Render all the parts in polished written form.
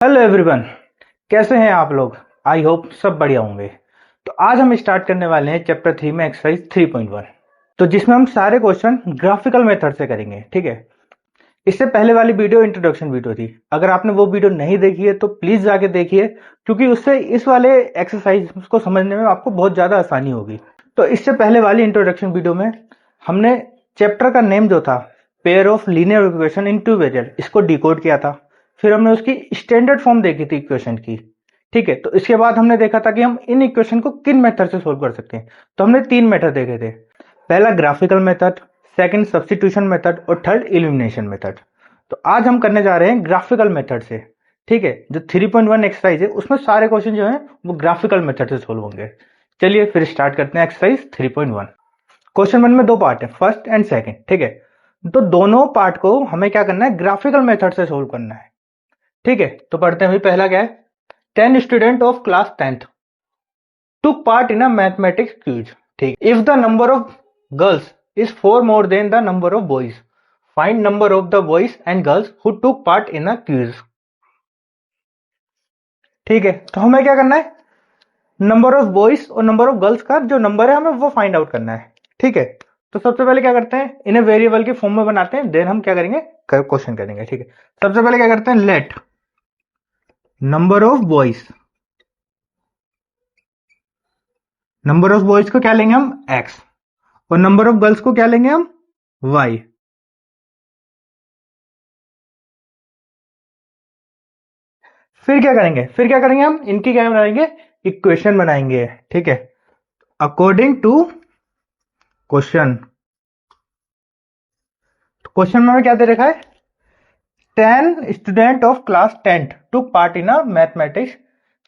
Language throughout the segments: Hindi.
Hello everyone. कैसे हैं आप लोग? आई होप सब बढ़िया होंगे। तो आज हम स्टार्ट करने वाले हैं चैप्टर 3 में एक्सरसाइज 3.1, तो जिसमें हम सारे क्वेश्चन ग्राफिकल मेथड से करेंगे। ठीक है। इससे पहले वाली वीडियो इंट्रोडक्शन वीडियो थी। अगर आपने वो वीडियो नहीं देखी है तो प्लीज जाके देखिए, क्योंकि उससे इस वाले एक्सरसाइज को समझने में आपको बहुत ज्यादा आसानी होगी। तो इससे पहले वाली इंट्रोडक्शन वीडियो में हमने चैप्टर का नेम जो था pair of linear equation in two variable, इसको डिकोड किया था। फिर हमने उसकी स्टैंडर्ड फॉर्म देखी थी इक्वेशन की। ठीक है। तो इसके बाद हमने देखा था कि हम इन इक्वेशन को किन मेथड से सोल्व कर सकते हैं। तो हमने 3 मेथड देखे थे। पहला graphical method, second substitution method और थर्ड इल्यूमिनेशन मेथड। तो आज हम करने जा रहे हैं ग्राफिकल मेथड से। ठीक है। जो 3.1 एक्सरसाइज है उसमें सारे क्वेश्चन जो हैं वो ग्राफिकल मेथड से सोल्व होंगे। चलिए फिर स्टार्ट करते हैं एक्सरसाइज 3.1। क्वेश्चन 1 में 2 पार्ट है, फर्स्ट एंड सेकंड। ठीक है। तो दोनों पार्ट को हमें क्या करना है, ग्राफिकल मेथड से सोल्व करना है। ठीक है। तो पढ़ते हैं भाई। पहला क्या है, 10 student of class 10th took part in a mathematics quiz. ठीक। If the number of girls is 4 more than the number of boys, find number of the boys and girls who took part in a quiz. ठीक है। तो हमें क्या करना है, नंबर ऑफ बॉयज और नंबर ऑफ गर्ल्स का जो नंबर है हमें वो फाइंड आउट करना है। ठीक है। तो सबसे पहले क्या करते हैं, इन्हें वेरिएबल के फॉर्म में बनाते हैं, देन हम क्या करेंगे, क्वेश्चन करेंगे। ठीक है। सबसे पहले क्या करते हैं, let number of boys, number of boys को क्या लेंगे हम x, और नंबर ऑफ गर्ल्स को क्या लेंगे हम y। फिर क्या करेंगे, हम इनकी क्या बनाएंगे, इक्वेशन बनाएंगे। ठीक है। अकॉर्डिंग टू क्वेश्चन, क्वेश्चन में क्या दे रखा है, 10 student of class 10th took part in a mathematics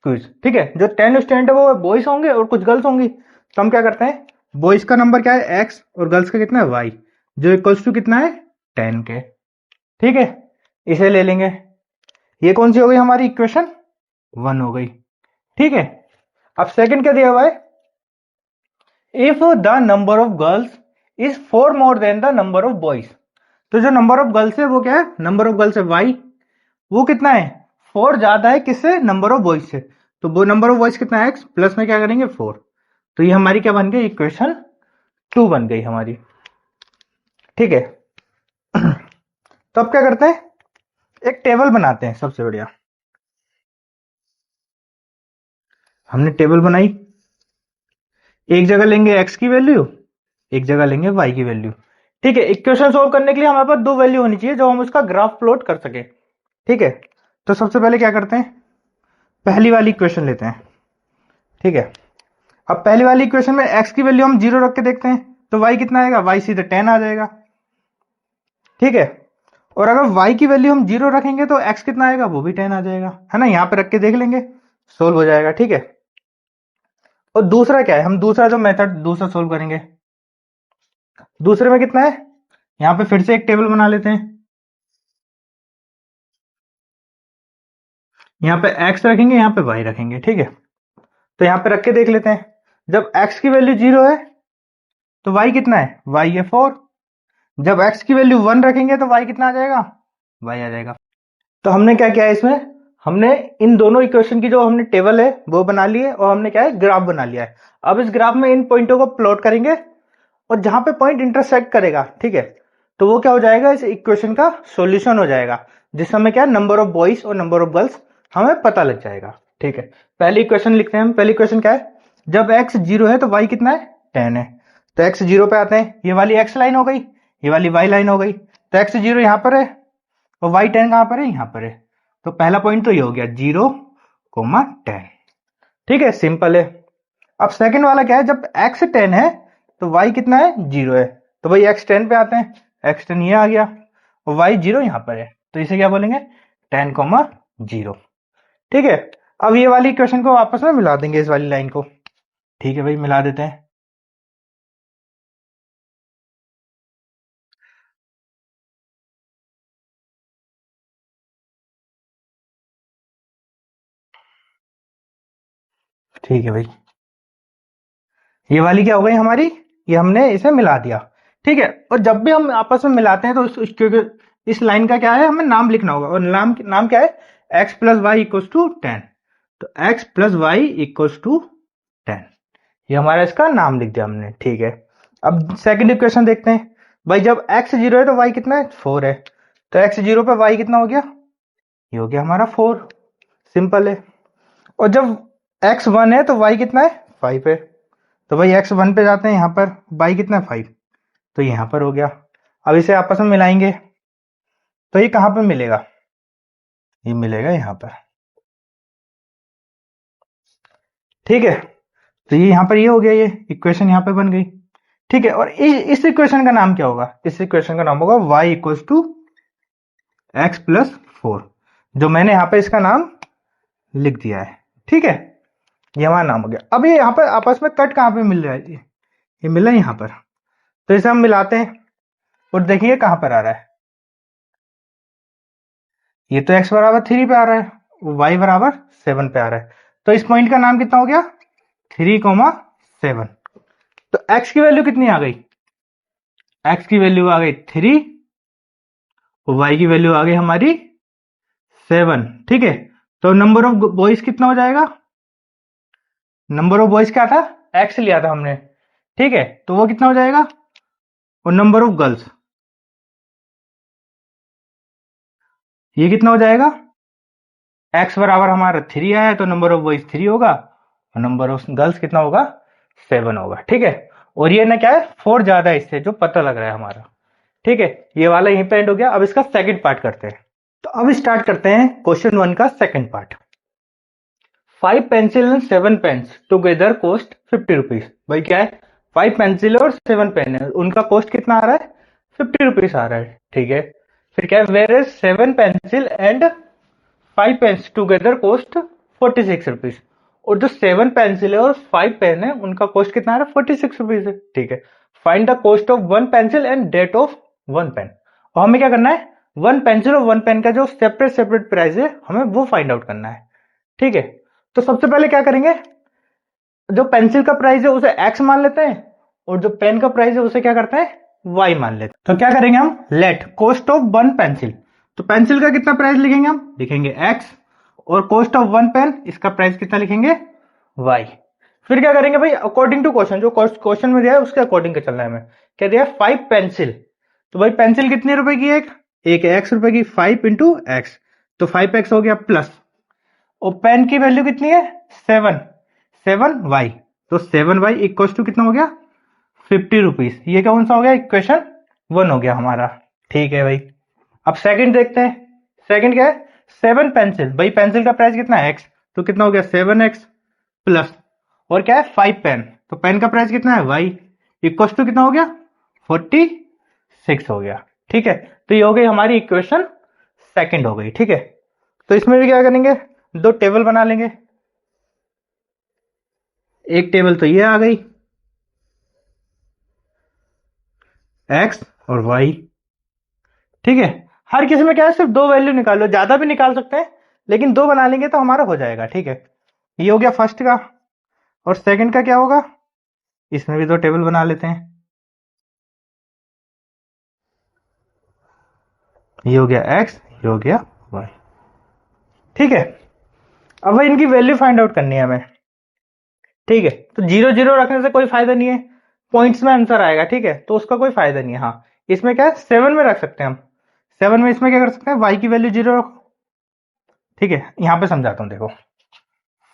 quiz. ठीक है। जो 10 स्टूडेंट है वो बॉयज होंगे और कुछ गर्ल्स होंगी। तो हम क्या करते हैं, बॉयज का नंबर क्या है x और गर्ल्स का कितना है y, जो इक्वल्स टू कितना है 10 के। ठीक है। इसे ले लेंगे। ये कौन सी हो गई हमारी इक्वेशन 1 हो गई। ठीक है। अब सेकंड क्या दिया हुआ है, if the number of girls is 4 more than the number of boys. तो जो नंबर ऑफ गर्ल्स है वो क्या है, नंबर ऑफ गर्ल्स है y, वो कितना है 4 ज्यादा है किससे, नंबर ऑफ बॉयज से। तो वो नंबर ऑफ बॉयज कितना है x, प्लस में क्या करेंगे 4। तो ये हमारी क्या बन गई, इक्वेशन 2 बन गई हमारी। ठीक है। तो अब क्या करते हैं, एक टेबल बनाते हैं। सबसे बढ़िया हमने टेबल बनाई, एक जगह लेंगे x की वैल्यू, एक जगह लेंगे y की वैल्यू। ठीक है। इक्वेशन सोल्व करने के लिए हमारे पास 2 वैल्यू होनी चाहिए जो हम उसका ग्राफ प्लॉट कर सके। ठीक है। तो सबसे पहले क्या करते हैं, पहली वाली इक्वेशन लेते हैं। ठीक है। अब पहली वाली इक्वेशन में x की वैल्यू हम 0 रख के देखते हैं, तो y कितना आएगा, y सीधे 10 आ जाएगा। ठीक है। और अगर y की वैल्यू हम 0 रखेंगे तो x कितना आएगा, वो भी 10 आ जाएगा, है ना। यहां पे रख के देख लेंगे, सोल्व हो जाएगा। ठीक है। और दूसरा क्या है, हम दूसरा जो मेथड दूसरा सोल्व करेंगे, दूसरे में कितना है, यहां पे फिर से एक टेबल बना लेते हैं। यहां पे x रखेंगे, यहां पे y रखेंगे। ठीक है। तो यहां पे रख के देख लेते हैं, जब x की वैल्यू 0 है तो y कितना है, y है 4। जब x की वैल्यू 1 रखेंगे तो y कितना आ जाएगा, y आ जाएगा। तो हमने क्या किया है इसमें, हमने इन दोनों इक्वेशन की जो हमने टेबल है वो बना ली है, और हमने क्या है ग्राफ बना लिया है। अब इस ग्राफ में इन पॉइंटों को प्लॉट करेंगे, और जहां पे पॉइंट इंटरसेक्ट करेगा, ठीक है, तो वो क्या हो जाएगा, इस इक्वेशन का सॉल्यूशन हो जाएगा, जिस हमें क्या नंबर ऑफ बॉयज और नंबर ऑफ गर्ल्स हमें पता लग जाएगा। ठीक है। पहली इक्वेशन लिखते हैं हम। पहली इक्वेशन क्या है, जब x 0 है तो y कितना है 10 है। तो x 0 पे आते हैं, ये वाली x लाइन हो गई, ये वाली y लाइन हो गई। तो x 0 यहां पर है और y 10 कहां पर है, यहां पर है। तो पहला पॉइंट तो ये हो गया 0,10। ठीक है, सिंपल है। अब सेकंड वाला क्या है, जब x 10 है तो y कितना है 0 है। तो भाई x 10 पे आते हैं, x 10 ये आ गया और y 0 यहां पर है, तो इसे क्या बोलेंगे 10,0। ठीक है। अब ये वाली इक्वेशन को आपस में मिला देंगे, इस वाली लाइन को। ठीक है भाई, मिला देते हैं। ठीक है भाई, ये वाली क्या हो गई हमारी, ये हमने इसे मिला दिया। ठीक है। और जब भी हम आपस में मिलाते हैं तो इस लाइन का क्या है, हमें नाम लिखना होगा, और नाम नाम क्या है, x plus Y equals to 10। तो x plus Y equals to 10, ये हमारा इसका नाम लिख दिया हमने, ठीक है। अब सेकंड इक्वेशन देखते हैं। भाई जब x 0 है तो y कितना है, 4 है। तो x 0 पे y कितना हो गया, ये हो गया हमारा 4, सिंपल है। और जब x 1 है तो y कितना है, 5 है। तो भाई x 1 पे जाते हैं, यहाँ पर y कितना है, 5, तो यहाँ पर हो गया। अब इसे आपस में मिलाएंगे तो ये कहाँ पे मिलेगा, ये मिलेगा यहाँ पर, ठीक है। तो ये यहाँ पर ये हो गया, ये इक्वेशन यहाँ पे बन गई, ठीक है। और इस इक्वेशन का नाम क्या होगा, इस इक्वेशन का नाम होगा y equals to X plus 4, जो मैंने यहाँ पे इसका नाम लिख दिया है, ठीक है। ये हमारा नाम हो गया। अब ये यहाँ पर आपस में कट कहाँ पे मिल रहा है, ये मिल रहा है यहाँ पर। तो इसे हम मिलाते हैं और देखिए कहाँ पर आ रहा है। ये तो x बराबर 3 पे आ रहा है, y बराबर 7 पे आ रहा है। तो इस पॉइंट का नाम कितना हो गया, 3,7। तो x की वैल्यू कितनी आ गई, x की वैल्यू आ गई 3 और y की वैल्यू आ गई हमारी 7, ठीक है। तो नंबर ऑफ बॉयज कितना हो जाएगा, नंबर ऑफ बॉयज क्या था, x लिया था हमने, ठीक है। तो वो कितना हो जाएगा, और नंबर ऑफ गर्ल्स ये कितना हो जाएगा, x बराबर हमारा 3 आया है तो नंबर ऑफ बॉयज 3 होगा और नंबर ऑफ गर्ल्स कितना होगा, 7 होगा, ठीक है। और ये ना क्या है, 4 ज्यादा है इससे, जो पता लग रहा है हमारा, ठीक है। ये वाला यहीं पे एंड हो गया। अब इसका सेकंड पार्ट करते हैं। तो अब स्टार्ट करते हैं क्वेश्चन 1 का second part. 5 pencil and 7 pens together cost 50 rupees. भाई क्या है, 5 पेंसिल और 7 पेन है, उनका कॉस्ट कितना आ रहा है, 50 रुपीज आ रहा है, ठीक है। फिर क्या है, where is 7 pencil and 5 pens together cost 46 rupees. और जो 7 पेंसिल है और 5 पेन है उनका कॉस्ट कितना आ रहा है, 46 रुपीज है, ठीक है। Find the cost of 1 pencil and that of 1 pen. और हमें क्या करना है, 1 पेंसिल और 1 पेन का जो सेपरेट सेपरेट प्राइस है हमें वो फाइंड आउट करना है, ठीक है। तो सबसे पहले क्या करेंगे, जो पेंसिल का प्राइस है उसे x मान लेते हैं और जो पेन का प्राइस है उसे क्या करते हैं, y मान लेते हैं। तो क्या करेंगे हम, लेट कॉस्ट ऑफ 1 पेंसिल, तो पेंसिल का कितना प्राइस लिखेंगे, हम लिखेंगे x, और कॉस्ट ऑफ 1 पेन इसका प्राइस कितना लिखेंगे, y। फिर क्या करेंगे भाई, अकॉर्डिंग टू क्वेश्चन, जो क्वेश्चन में दिया है उसके अकॉर्डिंग का चलना है हमें। क्या दिया है, 5 पेंसिल, तो भाई पेंसिल कितने रुपए की है, एक x रुपए की, 5 इंटू एक्स, तो 5x हो गया प्लस, और पेन की वैल्यू कितनी है, 7y, तो 7y इक्वल टू कितना हो गया, 50 रुपीज। ये कौन सा हो गया, इक्वेशन 1 हो गया हमारा, ठीक है भाई। अब सेकंड देखते हैं। सेकंड क्या है, 7 पेंसिल, भाई पेंसिल का प्राइस कितना है, x, तो कितना हो गया 7x प्लस, और क्या है 5 पेन, तो पेन का प्राइस कितना है, y, इक्वल टू कितना हो गया 46 हो गया, ठीक है। तो ये हो गई हमारी इक्वेशन सेकंड हो गई, ठीक है। तो इसमें भी क्या करेंगे, दो टेबल बना लेंगे। एक टेबल तो ये आ गई, x और y, ठीक है। हर किसी में क्या है, सिर्फ दो वैल्यू निकालो, ज्यादा भी निकाल सकते हैं लेकिन दो बना लेंगे तो हमारा हो जाएगा, ठीक है। ये हो गया फर्स्ट का। और सेकंड का क्या होगा, इसमें भी दो टेबल बना लेते हैं। ये हो गया x, ये हो गया y, ठीक है। अब भाई इनकी वैल्यू फाइंड आउट करनी है हमें, ठीक है। तो 0 0 रखने से कोई फायदा नहीं है, पॉइंट्स में आंसर आएगा, ठीक है, तो उसका कोई फायदा नहीं है। हाँ, इसमें क्या है, 7 में रख सकते हैं हम, 7 में इसमें क्या कर सकते हैं, y की वैल्यू 0 रखो, ठीक है। यहां पे समझाता हूं, देखो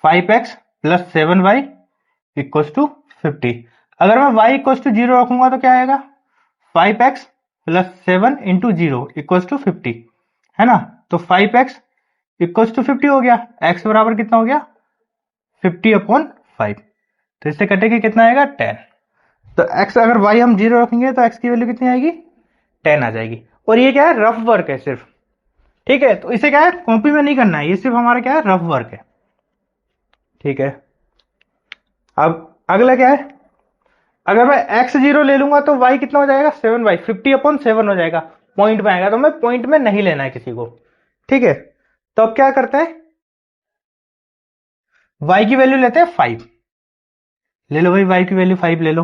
5x plus 7y equals to 50। अगर मैं y इक्वल्स टू 0 रखूंगा तो क्या आएगा, 5x plus 7 into 0 equals to 50, है ना। तो 5x इक्वल्स टू 50 हो गया, x बराबर कितना हो गया, 50/5, तो इससे कटेगा कितना आएगा, 10। तो x, अगर y हम 0 रखेंगे तो x की वैल्यू कितनी आएगी, 10 आ जाएगी। और ये क्या है, रफ वर्क है सिर्फ, ठीक है। तो इसे क्या है, कॉपी में नहीं करना है, ये सिर्फ हमारा क्या है, रफ वर्क है, ठीक है। अब अगला क्या है, अगर मैं x 0 ले लूंगा तो y कितना हो जाएगा, 7y, 50/7 हो जाएगा, पॉइंट में आएगा, तो मैं पॉइंट में नहीं लेना है किसी को, ठीक है। तो अब क्या करते हैं, y की वैल्यू लेते हैं 5, ले लो भाई y की वैल्यू 5 ले लो,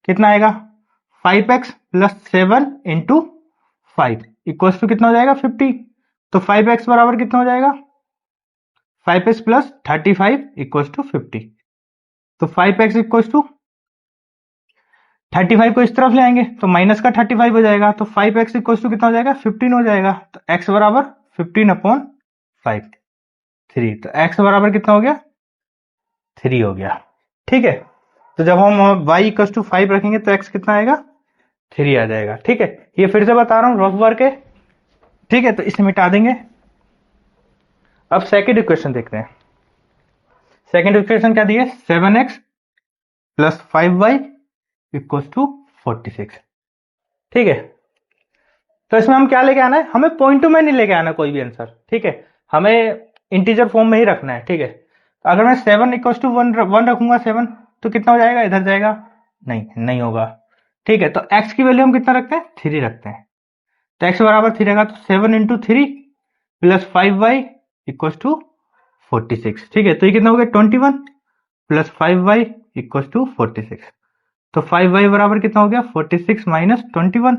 कितना आएगा, 5x plus 7 into 5 equals to कितना हो जाएगा, 50। तो 5x बराबर कितना हो जाएगा, 5x प्लस 35 इक्वल टू 50। तो 5x इक्वल टू 35 को इस तरफ ले आएंगे तो माइनस का 35 हो जाएगा, तो 5x इक्वल टू कितना हो जाएगा 15 हो जाएगा। तो x बराबर 15 अपॉन 5 3, तो x बराबर कितना हो गया 3 हो गया। ठीक है, तो जब हम y इक्वल टू 5 रखेंगे तो x कितना आएगा 3 आ जाएगा। ठीक है, ये फिर से बता रहा हूं रफ वर्क है। ठीक है, तो इसे मिटा देंगे। अब सेकंड इक्वेशन देखते हैं। सेकंड इक्वेशन क्या दी है 7x plus 5y equal to 46। ठीक है, तो इसमें हम क्या लेके आना है, हमें पॉइंटों में नहीं लेके आना कोई भी आंसर। ठीक है, हमें इंटीजर फॉर्म में ही रखना है। ठीक है, तो अगर मैं 7 इक्वल टू 1 रखूंगा 7 तो कितना हो जाएगा, इधर जाएगा, नहीं होगा। ठीक है, तो x की वैल्यू हम कितना रखते हैं 3 रखते हैं, तो x बराबर 3 रहेगा। तो 7 into 3 plus 5y equal to 46। ठीक है, तो ये कितना हो गया 21 प्लस 5y इक्वल टू 46। तो 5y बराबर कितना हो गया 46 माइनस 21।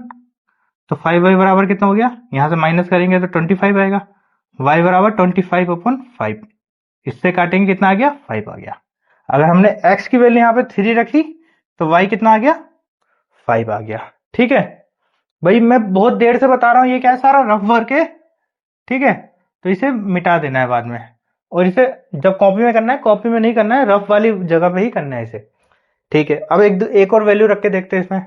तो 5y बराबर कितना हो गया, यहां से माइनस करेंगे तो 25 आएगा। y बराबर 25 अपॉन 5, इससे काटेंगे कितना आ गया 5 आ गया। अगर हमने x की वैल्यू यहाँ पे 3 रखी तो y कितना आ गया 5 आ गया। ठीक है भाई, मैं बहुत देर से बता रहा हूँ, ये क्या है सारा रफ वर्क है। ठीक है, तो इसे मिटा देना है बाद में, और इसे जब कॉपी में करना है कॉपी में नहीं करना है, रफ वाली जगह पे ही करना है इसे। ठीक है, अब एक और वैल्यू रख के देखते हैं इसमें।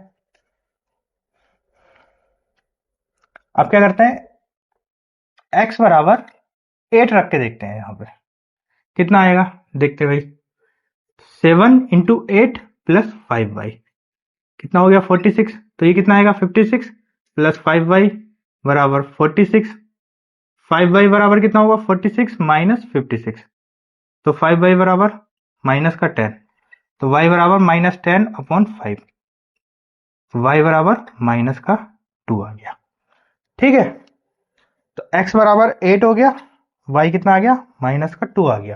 अब क्या करते हैं x बराबर 8 रख के देखते हैं, यहाँ पे कितना आएगा देखते हैं भाई। 7 इंटू 8 प्लस 5y कितना हो गया 46। तो ये कितना आएगा 56 प्लस 5y बराबर 46। 5y बराबर कितना होगा 46 माइनस 56, तो 5y बराबर माइनस का 10, तो y बराबर माइनस 10 अपॉन 5, y बराबर माइनस का 2 आ गया। ठीक है, तो x बराबर 8 हो गया, y कितना आ गया माइनस का 2 आ गया।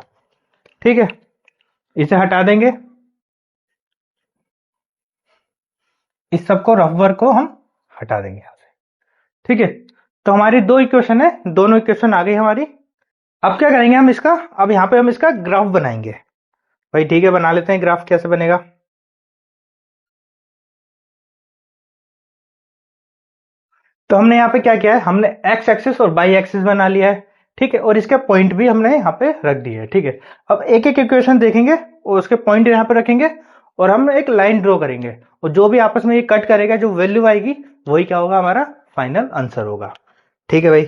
ठीक है, इसे हटा देंगे, इस सबको रफ वर्क को हम हटा देंगे यहां से। ठीक है, तो हमारी दो इक्वेशन है, दोनों इक्वेशन आ गई हमारी। अब क्या करेंगे हम इसका, अब यहाँ पे हम इसका ग्राफ बनाएंगे भाई। ठीक है, बना लेते हैं ग्राफ, कैसे बनेगा। तो हमने यहाँ पे क्या किया है, हमने एक्स एक्सिस और वाई एक्सिस बना लिया है। ठीक है, और इसके पॉइंट भी हमने यहाँ पे रख दिए है। ठीक है, अब एक एक इक्वेशन देखेंगे और उसके पॉइंट यहाँ पे रखेंगे और हम एक लाइन ड्रॉ करेंगे, और जो भी आपस में ये कट करेगा, जो वैल्यू आएगी वही क्या होगा हमारा फाइनल आंसर होगा। ठीक है भाई,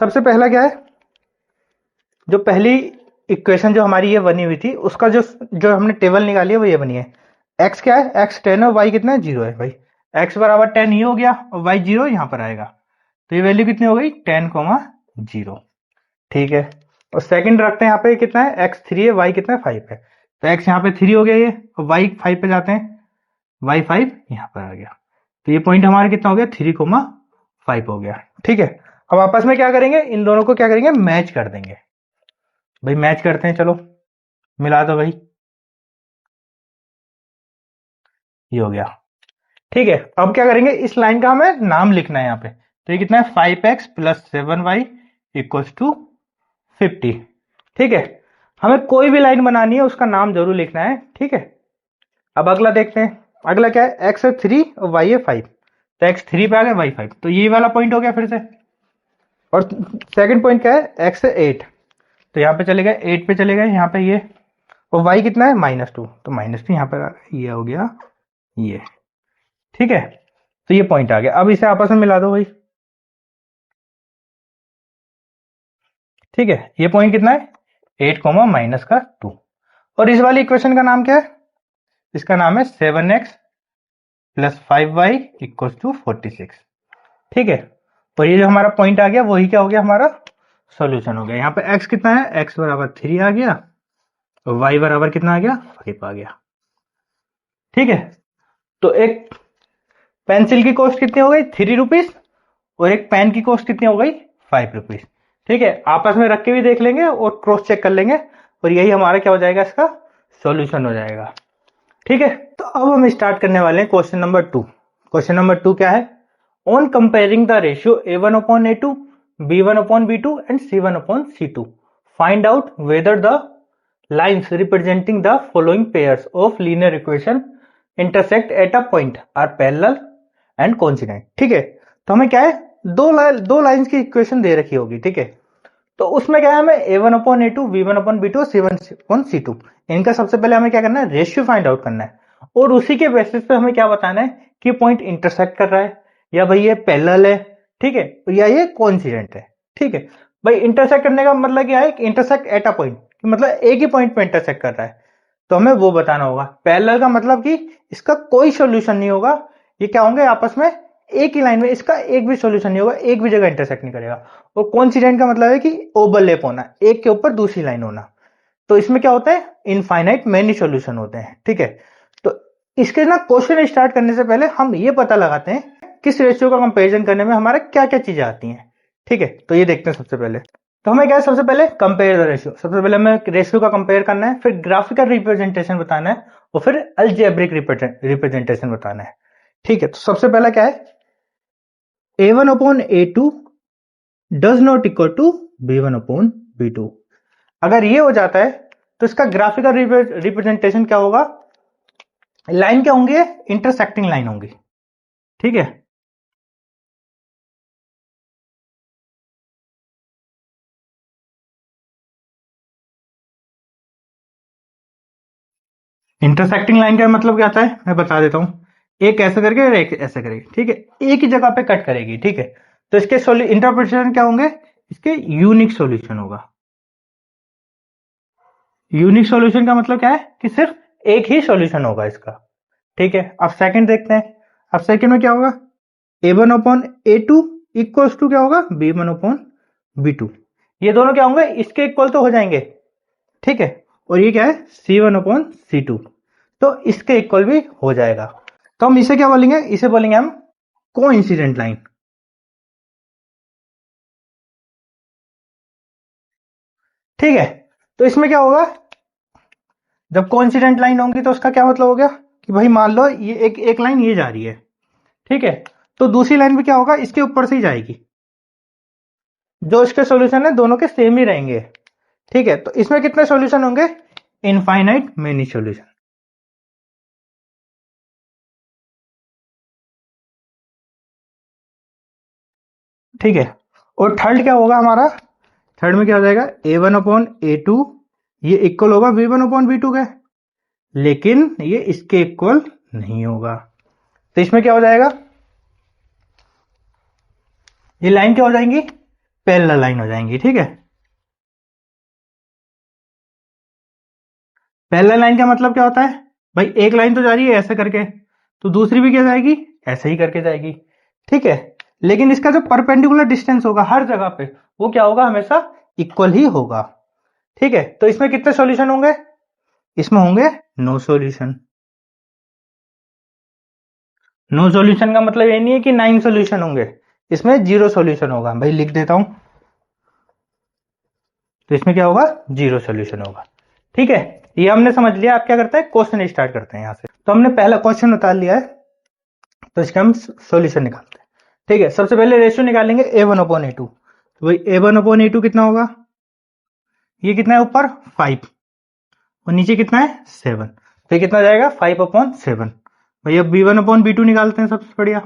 सबसे पहला क्या है, जो पहली इक्वेशन जो हमारी ये बनी हुई थी उसका जो जो हमने टेबल निकाली है वो ये बनी है। एक्स क्या है, एक्स 10 और वाई कितना है 0 है भाई। एक्स बराबर 10 ही हो गया और वाई 0 यहाँ पर आएगा, तो ये वैल्यू कितनी हो गई 10,0। ठीक है, और सेकंड रखते हैं यहाँ पे कितना है, एक्स 3 है, वाई कितना है 5 है। तो एक्स यहाँ पे 3 हो गया ये, और वाई 5 पे जाते हैं, वाई 5 यहाँ पर आ गया। तो ये पॉइंट हमारा कितना हो गया 3,5 हो गया। ठीक है, अब आपस में क्या करेंगे, इन दोनों को क्या करेंगे मैच कर देंगे भाई। मैच करते हैं, चलो मिला दो भाई, ये हो गया। ठीक है, अब क्या करेंगे, इस लाइन का हमें नाम लिखना है यहाँ पे। तो ये कितना है 5x plus 7y equals to 50। ठीक है, हमें कोई भी लाइन बनानी है उसका नाम जरूर लिखना है। ठीक है, अब अगला देखते हैं। अगला क्या है, x है 3 और y है 5, तो x 3 पे आ गया y 5, तो ये वाला पॉइंट हो गया फिर से। और सेकंड पॉइंट क्या है, x है 8, तो यहाँ पे चले गए 8 पे चले गए यहाँ पे ये, और y कितना है -2, तो -2 यहाँ पर ये हो गया ये। ठीक है, तो ये पॉइंट आ गया। अब इसे आपस में मिला दो भाई। ठीक है, ये पॉइंट कितना है 8 माइनस का 2, और इस वाली इक्वेशन का नाम क्या है, इसका नाम है 7x plus 5y equal to 46। ठीक है, तो ये जो हमारा पॉइंट आ गया वही क्या हो गया हमारा सॉल्यूशन हो गया। यहाँ पे x कितना है, x बराबर 3 आ गया और y बराबर कितना आ गया 5 आ गया। ठीक है, तो एक पेंसिल की कॉस्ट कितनी हो गई 3 रुपीज, और एक पेन की कॉस्ट कितनी हो गई 5 रुपीज। ठीक है, आपस में रख के भी देख लेंगे और क्रॉस चेक कर लेंगे, और यही हमारा क्या हो जाएगा, इसका सॉल्यूशन हो जाएगा। ठीक है, तो अब हम स्टार्ट करने वाले हैं क्वेश्चन नंबर 2। क्वेश्चन नंबर 2 क्या है, on comparing the ratio a1/a2 b1/b2 and c1/c2 find out whether the lines representing the following pairs of linear equation intersect at a point are parallel and coincident. ठीक है, तो हमें क्या है, दो लाइंस की इक्वेशन दे रखी होगी। ठीक है, तो उसमें क्या है, हमें a1/a2 v1/v2 c1/c2 इनका सबसे पहले हमें क्या करना है, रेशियो फाइंड आउट करना है, और उसी के बेसिस पे हमें क्या बताना है कि पॉइंट इंटरसेक्ट कर रहा है या भाई ये पैरेलल है, ठीक है, या ये कोइंसिडेंट है। ठीक है भाई, इंटरसेक्ट करने का मतलब क्या है, इंटरसेक्ट एट अ पॉइंट, मतलब एक ही पॉइंट पे इंटरसेक्ट कर रहा है, तो हमें वो बताना होगा। पैरेलल का मतलब कि इसका कोई सॉल्यूशन नहीं होगा, ये क्या होंगे आपस में एक ही लाइन में, इसका एक भी सॉल्यूशन नहीं होगा, एक भी जगह इंटरसेक्ट नहीं करेगा। और कोइंसिडेंट का मतलब है कि ओवरलैप होना, एक के ऊपर दूसरी लाइन होना। तो इसमें क्या होता है, इनफाइनाइट मेनी सॉल्यूशन होते हैं। ठीक है, तो इसके ना क्वेश्चन स्टार्ट करने से पहले हम ये पता लगाते हैं किस रेशियो का कंपैरिजन करने में हमारे क्या क्या चीजें आती हैं। ठीक है, तो ये देखते हैं सबसे पहले। तो हमें क्या है, सबसे पहले कंपेयर द रेशियो, सबसे पहले हमें रेशियो का कंपेयर करना है, फिर ग्राफिकल रिप्रेजेंटेशन बताना है, और फिर अलजेब्रिक रिप्रेजेंटेशन बताना है। ठीक है, तो सबसे पहला क्या है, a1/a2 does not equal to b1/b2। अगर ये हो जाता है तो इसका ग्राफिकल रिप्रेजेंटेशन क्या होगा, लाइन क्या होंगी, इंटरसेक्टिंग लाइन होंगी। ठीक है, इंटरसेक्टिंग लाइन का मतलब क्या आता है, मैं बता देता हूं, एक ऐसे करके और एक ऐसे करेगी। ठीक है, एक ही जगह पे कट करेगी। ठीक है, तो इसके इंटरप्रिटेशन क्या होंगे, इसके यूनिक सॉल्यूशन होगा। यूनिक सॉल्यूशन का मतलब क्या है कि सिर्फ एक ही सॉल्यूशन होगा इसका। ठीक है, अब सेकंड देखते हैं। अब सेकंड में क्या होगा, a1/a2 इक्वल्स टू क्या होगा, b1/b2। ये दोनों क्या होंगे, इसके इक्वल तो हो जाएंगे। ठीक है, और ये क्या है, c1/c2, तो इसके इक्वल भी हो जाएगा। तो हम इसे क्या बोलेंगे, इसे बोलेंगे हम कोइंसिडेंट लाइन। ठीक है, तो इसमें क्या होगा, जब कोइंसिडेंट लाइन होंगी तो उसका क्या मतलब हो गया कि भाई मान लो ये एक लाइन ये जा रही है। ठीक है, तो दूसरी लाइन भी क्या होगा, इसके ऊपर से ही जाएगी, जो इसके सॉल्यूशन है दोनों के सेम ही रहेंगे। ठीक है, तो इसमें कितने सॉल्यूशन होंगे, इनफाइनाइट मेनी सॉल्यूशन। ठीक है, और थर्ड क्या होगा हमारा, थर्ड में क्या हो जाएगा, a1/a2 ये इक्वल होगा v1/v2 के, लेकिन ये इसके इक्वल नहीं होगा। तो इसमें क्या हो जाएगा, ये लाइन क्या हो जाएंगी, पैरेलल लाइन हो जाएंगी। ठीक है, पैरेलल लाइन का मतलब क्या होता है, भाई एक लाइन तो जा रही है ऐसे करके, तो दूसरी भी क्या जाएगी, ऐसे ही करके जाएगी। ठीक है, लेकिन इसका जो परपेंडिकुलर डिस्टेंस होगा हर जगह पे, वो क्या होगा, हमेशा इक्वल ही होगा। ठीक है, तो इसमें कितने सॉल्यूशन होंगे, इसमें होंगे नो सॉल्यूशन। नो सॉल्यूशन का मतलब ये नहीं है कि 9 सॉल्यूशन होंगे, इसमें 0 सॉल्यूशन होगा। भाई लिख देता हूं, तो इसमें क्या होगा, 0 सॉल्यूशन होगा। ठीक है, ये हमने समझ लिया। आप क्या करते हैं, क्वेश्चन स्टार्ट करते हैं यहां से। तो हमने पहला क्वेश्चन उतार लिया है, तो इसका हम सॉल्यूशन निकालते हैं। ठीक है, सबसे पहले रेशियो निकालेंगे a1/a2। तो भाई a1/a2 कितना होगा, ये कितना है, ऊपर 5 और नीचे कितना है 7, तो ये कितना जाएगा 5/7। भाई अब b1/b2 निकालते हैं सबसे बढ़िया।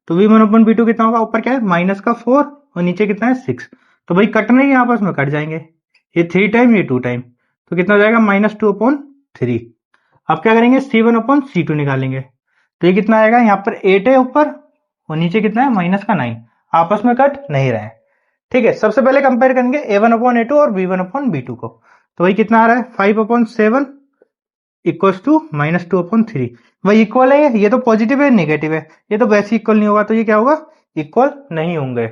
तो v1/b2 कितना होगा, ऊपर क्या है -4 और नीचे कितना है 6, तो भाई कट नहीं है, आपस में कट जाएंगे, ये 3 टाइम ये 2 टाइम, तो कितना हो जाएगा -2/3। अब क्या करेंगे, c1/c2 निकालेंगे, तो ये कितना आएगा, यहाँ पर 8 है ऊपर और नीचे कितना है -9, आपस में कट नहीं रहे। ठीक है, सबसे पहले कंपेयर करेंगे a1/a2 और b1/b2 को, तो वही कितना आ रहा है 5/7 इक्वल्स टू -2/3। वही इक्वल है, ये तो पॉजिटिव है नेगेटिव है, ये तो वैसे इक्वल नहीं होगा, तो ये क्या होगा, इक्वल नहीं होंगे।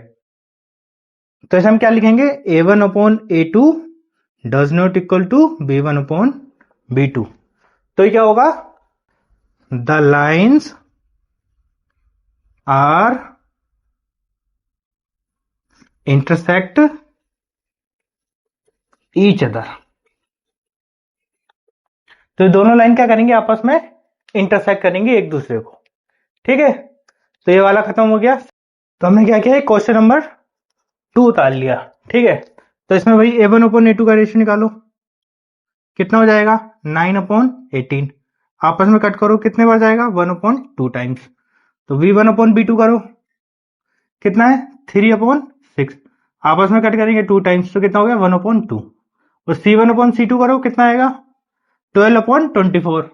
तो ऐसे हम क्या लिखेंगे, a1/a2 does not equal to b1/b2। तो ये क्या होगा, the lines are intersect each other. तो दोनों लाइन क्या करेंगे, आपस में इंटरसेक्ट करेंगे एक दूसरे को। ठीक है, तो ये वाला खत्म हो गया। तो हमने क्या किया, क्वेश्चन नंबर 2 उतार लिया। ठीक है, तो इसमें भाई A1/A2 का रेशियो निकालो, कितना हो जाएगा 9/18। आपस में कट करो, कितने बार जाएगा 1/2 टाइम्स। तो V1/B2 करो, कितना है 3/6। आपस में कट करेंगे 2 टाइम्स, तो कितना हो गया 1/2। और C1/C2 करो, कितना आएगा 12/24।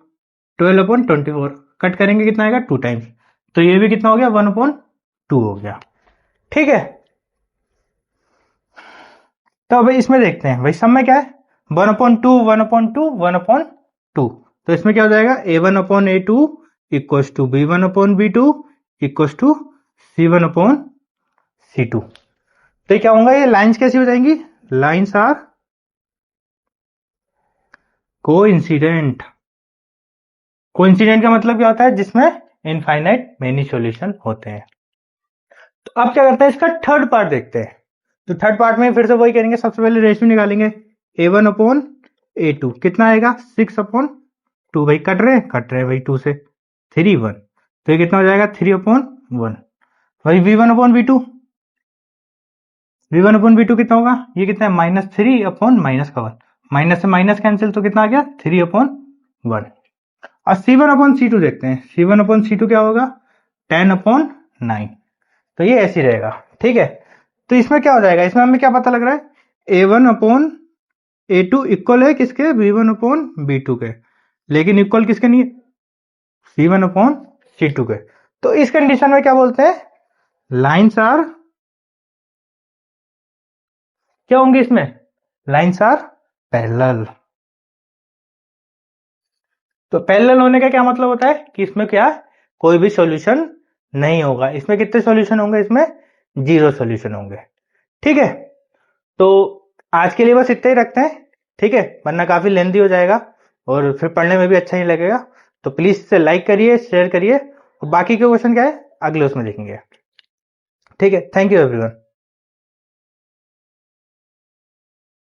12/24 कट करेंगे, कितना आएगा 2 टाइम्स। तो ये भी कितना हो गया 1/2 हो गया। ठीक है, तो अब इसमें देखते हैं भाई सब में क्या है 1/2 1/2 1/2। तो इसमें क्या हो जाएगा A1/A2 equals to B1/B2 equals to C1/C2। तो ये क्या होगा, ये लाइंस कैसी हो जाएंगी, लाइंस आर कोइंसिडेंट। कोइंसिडेंट का मतलब क्या होता है, जिसमें इनफाइनाइट मेनी सॉल्यूशन होते हैं। तो अब क्या करते हैं, इसका थर्ड पार्ट देखते हैं। तो थर्ड पार्ट में फिर से वही करेंगे, सबसे पहले रेशियो निकालेंगे A1/A2 कितना आएगा 6/2। भाई कट रहे भाई 2 से 3 1। तो ये कितना हो जाएगा 3/1। भाई V1/V2 कितना होगा, ये कितना है -3/-1। माइनस से माइनस कैंसिल, तो कितना आ गया 3/1। और C1/C2 देखते हैं, C1/C2 क्या होगा 10/9। तो ये ऐसे ही रहेगा। ठीक है, तो इसमें क्या हो जाएगा, इसमें हमें क्या पता लग रहा है A1/A2 इक्वल है किसके V1/B2 के, लेकिन इक्वल किसके नहीं है C1/C2 के। तो इस कंडीशन में क्या बोलते हैं, लाइंस आर क्या होंगे इसमें, लाइंस आर पैरेलल। तो पैरेलल होने का क्या मतलब होता है कि इसमें क्या कोई भी सॉल्यूशन नहीं होगा। इसमें कितने सॉल्यूशन होंगे, इसमें 0 सॉल्यूशन होंगे। ठीक है, तो आज के लिए बस इतना ही रखते हैं। ठीक है, वरना काफी लेंदी हो जाएगा और फिर पढ़ने में भी अच्छा नहीं लगेगा। तो प्लीज इसे लाइक करिए, शेयर करिए, और बाकी के क्वेश्चन क्या है अगले उसमें देखेंगे। ठीक है, थैंक यू एवरीवन।